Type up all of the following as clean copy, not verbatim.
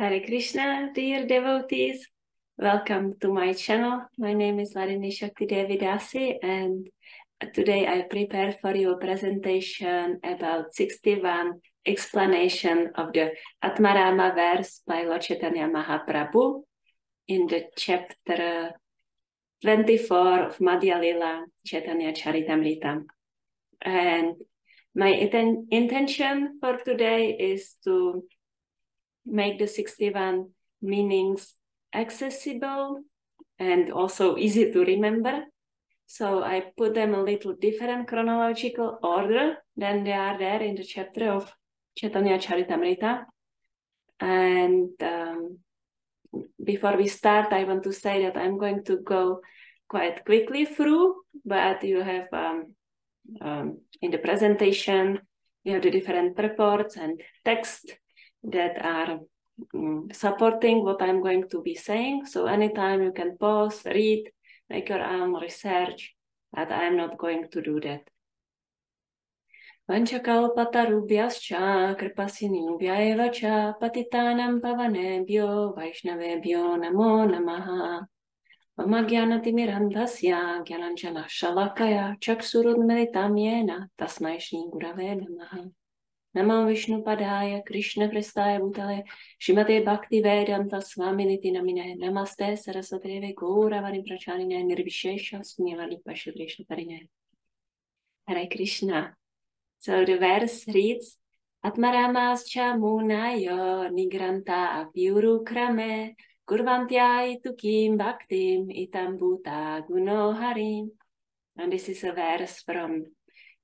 Hare Krishna, dear devotees. Welcome to my channel. My name is Hladini Shakti Devi Dasi, and today I prepared for you a presentation about 61 explanation of the Ātmārāma Verse by Lord Chaitanya Mahaprabhu in the chapter 24 of Madhya Lila Chaitanya Charitamrita. And my intention for today is to make the 61 meanings accessible and also easy to remember. So I put them a little different chronological order than they are there in the chapter of Chaitanya Charitamrita. And before we start, I want to say that I'm going to go quite quickly through, but you have in the presentation, you have the different purports and text that are supporting what I'm going to be saying. So anytime you can pause, read, make your own research, but I'm not going to do that. Vanchakalpatarubhyascha kripasinubhya eva cha patitanam pavanebhyo vaishnavebhyo namo namaha. Mama jnanatimirandhasya jnananjana shalakaya chaksurudmilitam yena tasmai shri gurave namaha. Namo Vishnu Padaya Krishna Prestaya Bhutale Shrimate Bhakti Vedanta Swaminiti Namine Namaste Saraswati Deve Gauravani Pracharine Nirvishesha Sunyavali Pashudrishna Parine. Hare Krishna. So the verse reads, Ātmāramascha munayo nigrantha apyurukrame kurvantya itukim bhaktim itam bhuta guno harim. And this is a verse from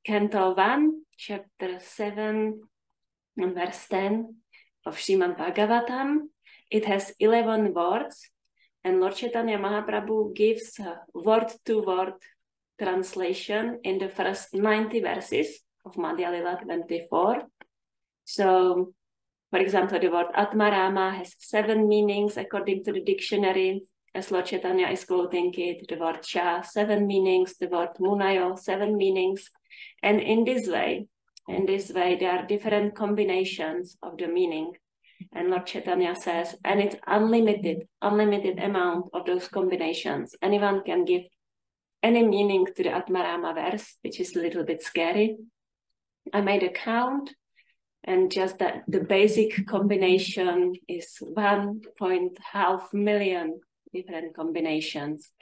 Canto 1, Chapter 7, and verse 10 of Srimad Bhagavatam. It has 11 words, and Lord Chaitanya Mahaprabhu gives a word-to-word translation in the first 90 verses of Madhya Lila 24. So, for example, the word Ātmārāma has 7 meanings according to the dictionary, as Lord Chaitanya is quoting it. The word Cha, 7 meanings. The word Munayo, 7 meanings. And in this way, there are different combinations of the meaning. And Lord Chaitanya says, and it's unlimited amount of those combinations. Anyone can give any meaning to the Ātmārāma verse, which is a little bit scary. I made a count, and just that the basic combination is 1.5 million different combinations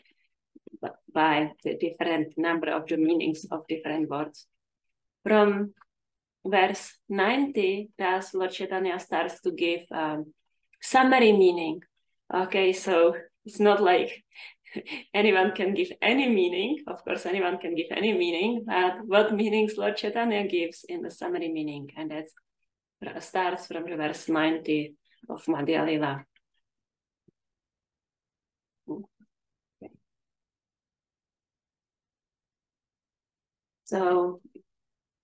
by the different number of the meanings of different words. From verse 90, thus Lord Chaitanya starts to give summary meaning. Okay, so it's not like anyone can give any meaning. Of course, anyone can give any meaning, but what meanings Lord Chaitanya gives in the summary meaning, and that starts from the verse 90 of Madhya Lila. So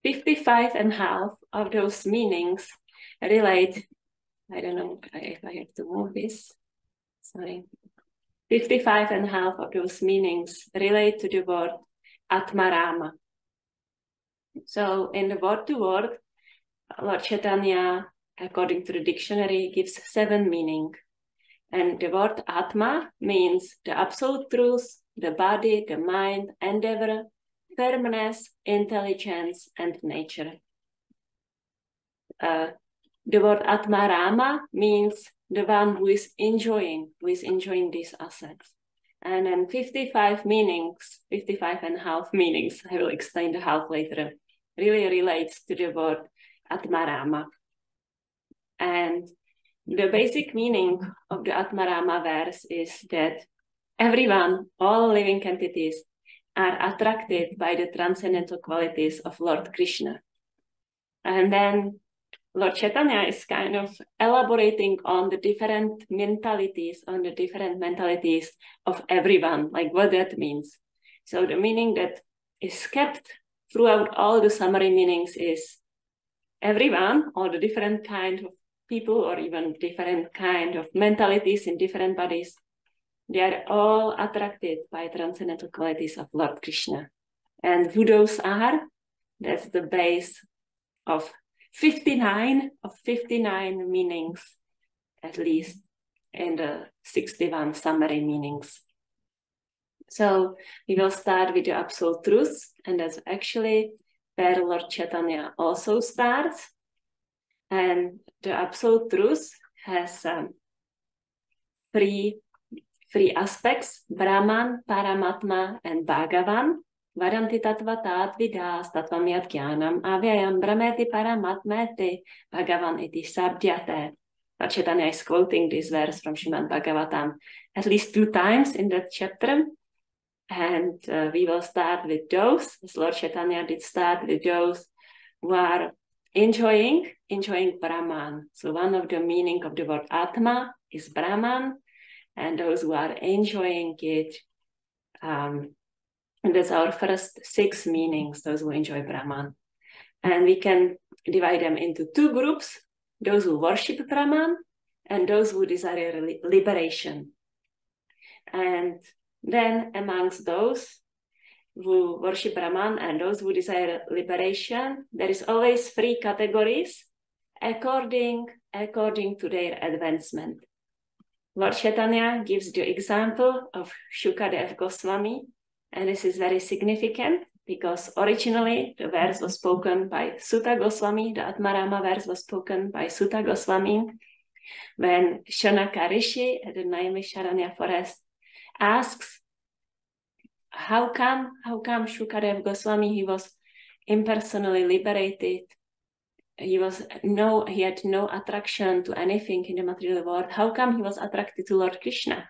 55.5 of those meanings relate, I don't know if I have to move this, sorry. 55.5 of those meanings relate to the word Ātmārāma. So in the word-to-word, Lord Chaitanya, according to the dictionary, gives 7 meanings. And the word Atma means the absolute truth, the body, the mind, endeavor, firmness, intelligence, and nature. The word Ātmārāma means the one who is enjoying these assets. And then 55 meanings, 55.5 meanings, I will explain the half later, really relates to the word Ātmārāma. And the basic meaning of the Ātmārāma verse is that everyone, all living entities, are attracted by the transcendental qualities of Lord Krishna. And then Lord Chaitanya is kind of elaborating on the different mentalities, of everyone, like what that means. So the meaning that is kept throughout all the summary meanings is everyone, all the different kind of people, or even different kind of mentalities in different bodies, they are all attracted by transcendental qualities of Lord Krishna. And who those are? That's the base of 59 meanings at least in the 61 summary meanings. So we will start with the Absolute Truth, and that's actually where Lord Chaitanya also starts. And the Absolute Truth has three aspects: Brahman, Paramatma, and Bhagavan. Vadanti tattva tat vidas tattvam yat jnanam avyayam brahmeti paramatmeti Bhagavan iti sabdyate. Lord Chaitanya is quoting this verse from Srimad Bhagavatam at least 2 times in that chapter. And we will start with those, as Lord Chaitanya did start with those who are enjoying Brahman. So one of the meaning of the word Atma is Brahman, and those who are enjoying it, and that's our first 6 meanings, those who enjoy Brahman. And we can divide them into 2 groups, those who worship Brahman and those who desire liberation. And then amongst those who worship Brahman and those who desire liberation, there is always 3 categories according to their advancement. Lord Chaitanya gives the example of Shukadev Goswami, and this is very significant because originally the verse was spoken by Sutta Goswami, the Ātmārāma Verse was spoken by Sutta Goswami, when Shanaka Rishi at the Naimisharanya forest asks, how come Shukadev Goswami, he was impersonally liberated, he had no attraction to anything in the material world, how come he was attracted to Lord Krishna?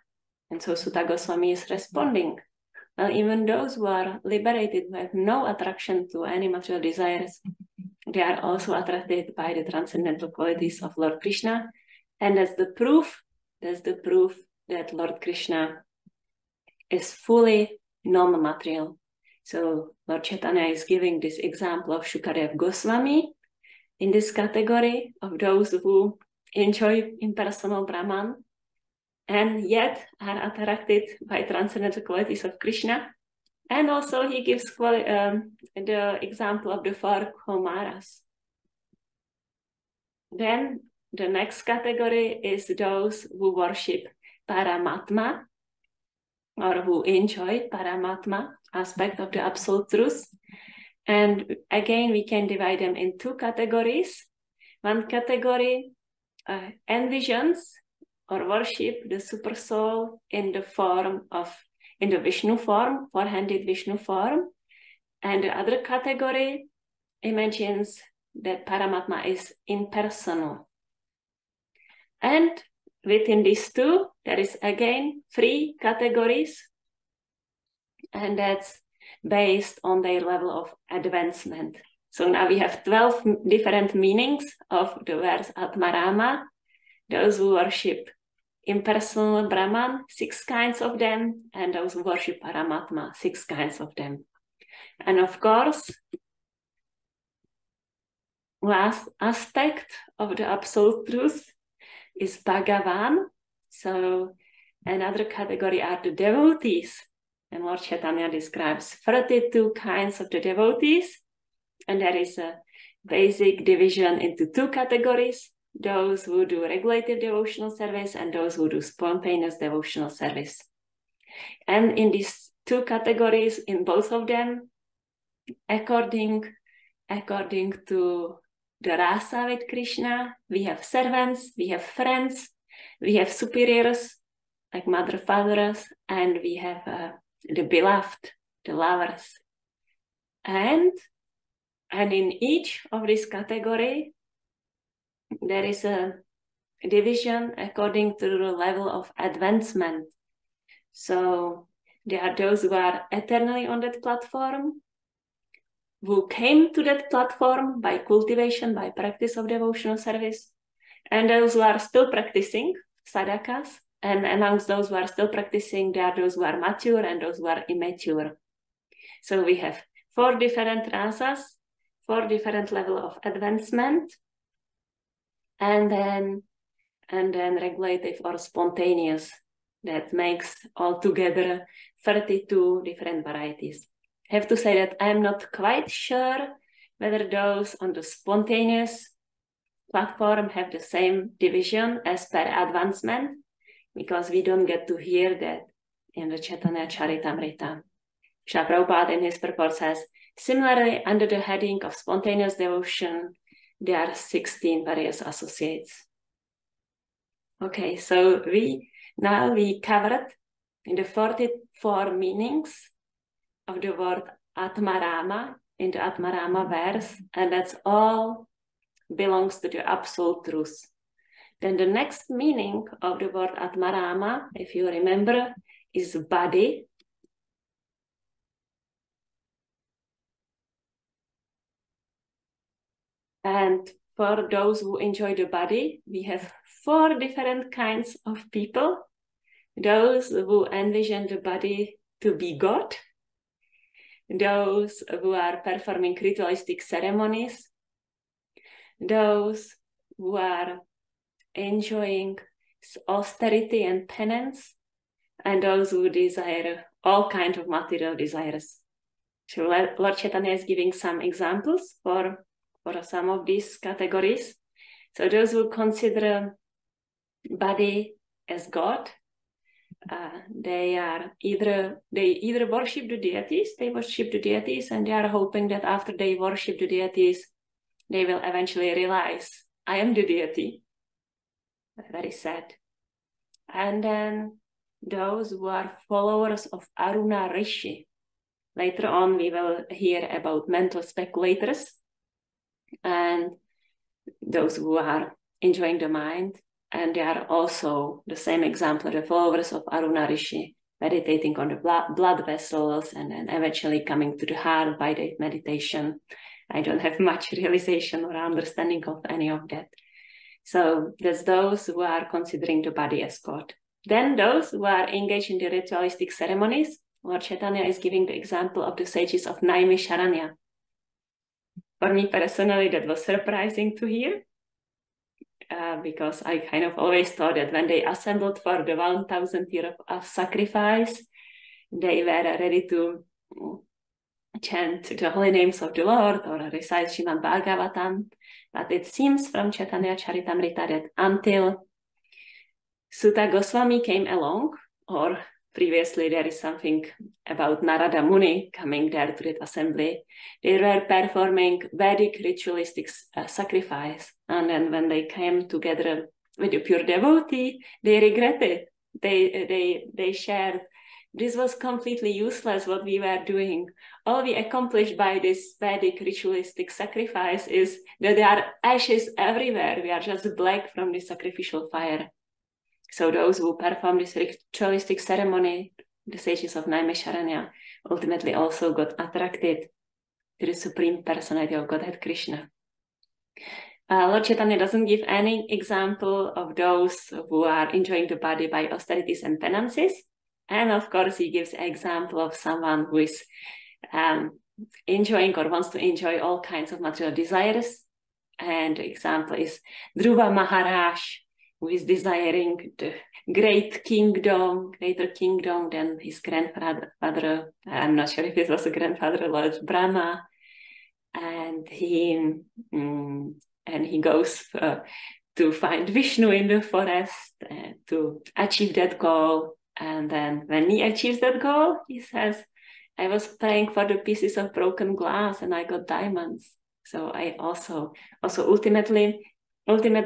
And so Sutta Goswami is responding, well, even those who are liberated, who have no attraction to any material desires, they are also attracted by the transcendental qualities of Lord Krishna, and that's the proof that Lord Krishna is fully non-material. So Lord Chaitanya is giving this example of Shukadev Goswami in this category of those who enjoy impersonal Brahman and yet are attracted by transcendental qualities of Krishna. And also he gives the example of the 4 Kumaras. Then the next category is those who worship Paramatma, or who enjoy Paramatma aspect of the Absolute Truth. And again, we can divide them in 2 categories. One category envisions or worship the super soul in the Vishnu form, 4-handed Vishnu form. And the other category imagines that Paramatma is impersonal. And within these 2, there is again 3 categories, and that's based on their level of advancement. So now we have 12 different meanings of the verse Ātmārāma. Those who worship impersonal Brahman, 6 kinds of them, and those who worship Paramatma, 6 kinds of them. And of course, last aspect of the Absolute Truth is Bhagavan. So another category are the devotees. And Lord Chaitanya describes 32 kinds of the devotees. And there is a basic division into 2 categories: those who do regulative devotional service and those who do spontaneous devotional service. And in these 2 categories, in both of them, according to the rasa with Krishna, we have servants, we have friends, we have superiors like mother, fathers, and we have the beloved, the lovers. And in each of these categories, there is a division according to the level of advancement. So there are those who are eternally on that platform, who came to that platform by cultivation, by practice of devotional service, and those who are still practicing, sadhakas, and amongst those who are still practicing, there are those who are mature and those who are immature. So we have 4 different rasas, 4 different levels of advancement, and then regulative or spontaneous, that makes altogether 32 different varieties. I have to say that I am not quite sure whether those on the spontaneous platform have the same division as per advancement, because we don't get to hear that in the Chaitanya Charitamrita. Srila Prabhupada in his purport says, similarly, under the heading of spontaneous devotion, there are 16 various associates. Okay, so we covered in the 44 meanings of the word Ātmārāma in the Ātmārāma verse, and that's all belongs to the absolute truth. Then the next meaning of the word Ātmārāma, if you remember, is body. And for those who enjoy the body, we have 4 different kinds of people. Those who envision the body to be God, those who are performing ritualistic ceremonies, those who are enjoying austerity and penance, and those who desire all kinds of material desires. So Lord Chaitanya is giving some examples for some of these categories. So those who consider body as God, they either worship the deities, and they are hoping that after they worship the deities, they will eventually realize, I am the deity. Very sad. And then those who are followers of Aruna Rishi. Later on, we will hear about mental speculators and those who are enjoying the mind. And they are also the same example, the followers of Aruna Rishi, meditating on the blood vessels and then eventually coming to the heart by the meditation. I don't have much realization or understanding of any of that. So there's those who are considering the body as God. Then those who are engaged in the ritualistic ceremonies, Lord Chaitanya is giving the example of the sages of Naimisharanya. For me personally, that was surprising to hear, because I kind of always thought that when they assembled for the 1,000 years of sacrifice, they were ready to chant the holy names of the Lord or recite Srimad Bhagavatam. But it seems from Chaitanya Charitamrita that until Sutta Goswami came along, or previously there is something about Narada Muni coming there to that assembly, they were performing Vedic ritualistic sacrifice. And then when they came together with a pure devotee, they regretted. They shared, this was completely useless what we were doing. All we accomplished by this Vedic ritualistic sacrifice is that there are ashes everywhere. We are just black from the sacrificial fire. So those who perform this ritualistic ceremony, the sages of Naimisharanya, ultimately also got attracted to the Supreme Personality of Godhead Krishna. Lord Chaitanya doesn't give any example of those who are enjoying the body by austerities and penances. And of course, he gives an example of someone who is enjoying or wants to enjoy all kinds of material desires. And the example is Dhruva Maharaj, who is desiring the greater kingdom than his grandfather. I'm not sure if it was a grandfather, Lord Brahma. And he goes to find Vishnu in the forest to achieve that goal. And then when he achieves that goal, he says, I was praying for the pieces of broken glass and I got diamonds. So I also ultimate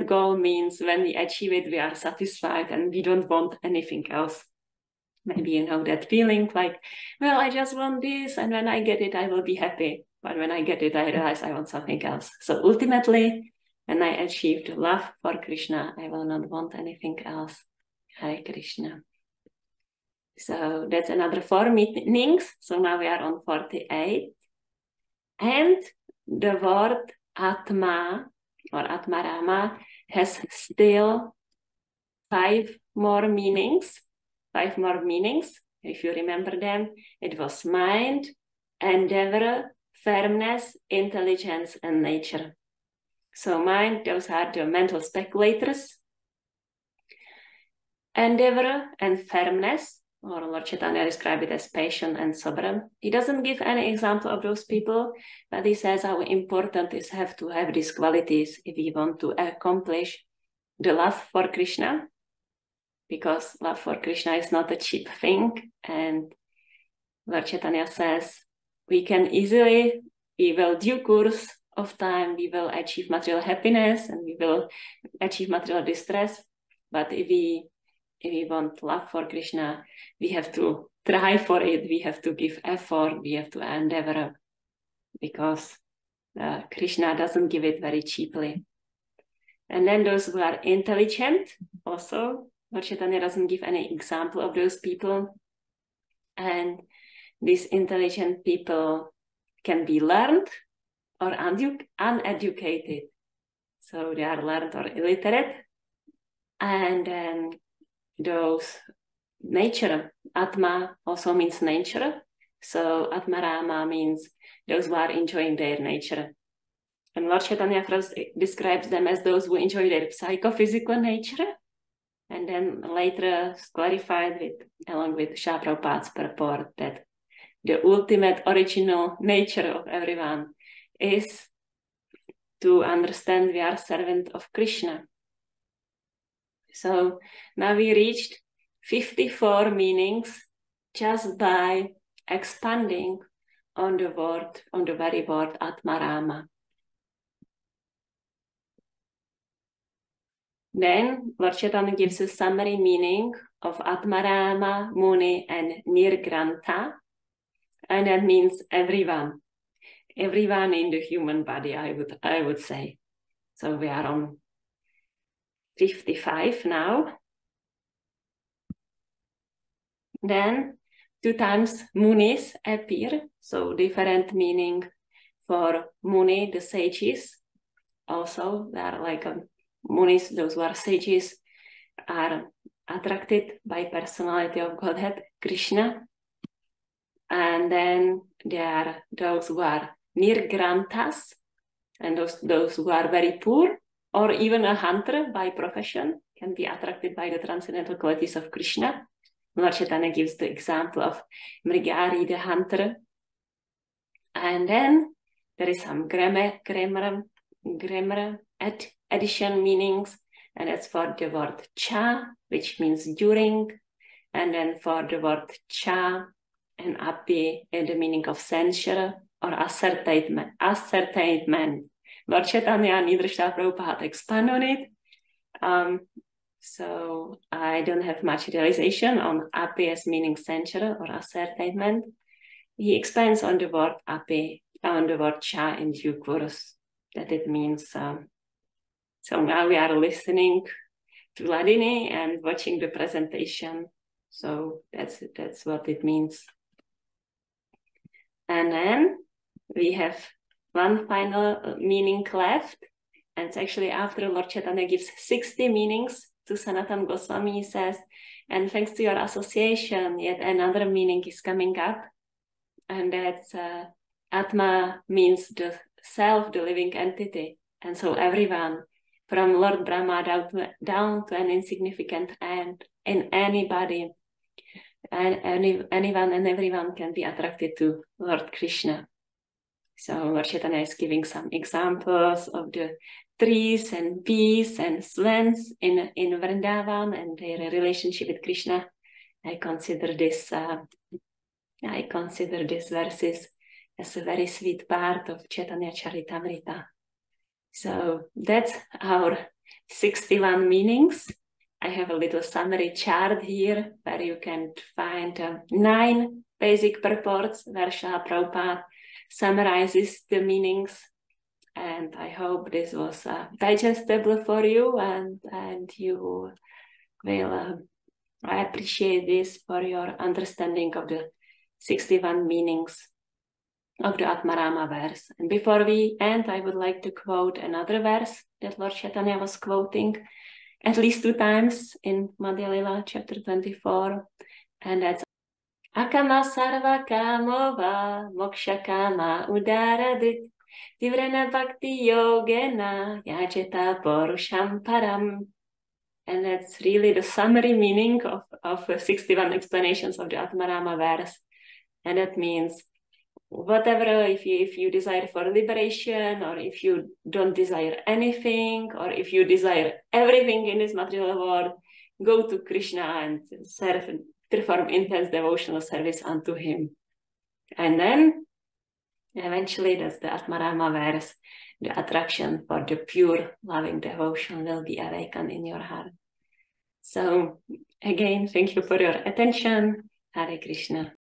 goal means when we achieve it, we are satisfied and we don't want anything else. Maybe you know that feeling like, well, I just want this, and when I get it, I will be happy. But when I get it, I realize I want something else. So ultimately, when I achieved love for Krishna, I will not want anything else. Hare Krishna. So that's another 4 meanings. So now we are on 48. And the word Atma or Ātmārāma has still 5 more meanings. 5 more meanings. If you remember them, it was mind, endeavor, firmness, intelligence, and nature. So mind, those are the mental speculators. Endeavor and firmness, or Lord Chaitanya described it as patient and sober. He doesn't give any example of those people, but he says how important is to have these qualities if we want to accomplish the love for Krishna, because love for Krishna is not a cheap thing. And Lord Chaitanya says we will due course of time, we will achieve material happiness and we will achieve material distress. But if we want love for Krishna, we have to try for it, we have to give effort, we have to endeavor, because Krishna doesn't give it very cheaply. And then those who are intelligent, also, Lord Chaitanya doesn't give any example of those people. And these intelligent people can be learned or uneducated. So they are learned or illiterate. And then those nature, Atma also means nature. So Ātmārāma means those who are enjoying their nature. And Lord Chaitanya first describes them as those who enjoy their psychophysical nature, and then later clarified along with Srila Prabhupada's purport, that the ultimate original nature of everyone is to understand we are servant of Krishna. So now we reached 54 meanings just by expanding on the very word Ātmārāma. Then Lord Chaitanya gives a summary meaning of Ātmārāma, MUNI, and NIRGRANTHA, and that means everyone in the human body, I would say. So we are on 55 now. Then 2 times munis appear, so different meaning for muni, the sages. Also, they are like munis, those who are sages, are attracted by personality of Godhead, Krishna. And then there are those who are nirgranthas, and those who are very poor, or even a hunter by profession, can be attracted by the transcendental qualities of Krishna. Lord Chaitanya gives the example of Mrigari, the hunter. And then there is some grammar addition meanings, and that's for the word cha, which means during, and then for the word cha and api, the meaning of censure or ascertainment. Lord Chaitanya and Srila Prabhupada expand on it. So I don't have much realization on api as meaning censure or ascertainment. He expands on the word api, on the word cha in due course, that it means. So now we are listening to Hladini and watching the presentation. So that's what it means. And then we have one final meaning left, and it's actually after Lord Chaitanya gives 60 meanings to Sanatana Goswami. He says, and thanks to your association, yet another meaning is coming up, and that's Atma means the self, the living entity. And so everyone, from Lord Brahma down to an insignificant ant, in anybody, and anyone and everyone can be attracted to Lord Krishna. So Lord Chaitanya is giving some examples of the trees and bees and swans in Vrindavan and their relationship with Krishna. I consider these verses as a very sweet part of Chaitanya Charitamrita. So that's our 61 meanings. I have a little summary chart here where you can find 9 basic purports where Srila Prabhupada summarizes the meanings. And I hope this was digestible for you, and you will I appreciate this for your understanding of the 61 meanings of the Ātmārāma verse. And before we end, I would like to quote another verse that Lord Chaitanya was quoting at least 2 times in Madhya Lila, chapter 24, and that's Akama sarva kamo va moksha kama udaradit tivrena bhakti yogena yajeta porusham param. And that's really the summary meaning of 61 explanations of the Ātmārāma verse. And that means whatever, if you desire for liberation, or if you don't desire anything, or if you desire everything in this material world, go to Krishna and perform intense devotional service unto him. And then eventually that's the Ātmārāma verse. The attraction for the pure loving devotion will be awakened in your heart. So again, thank you for your attention. Hare Krishna.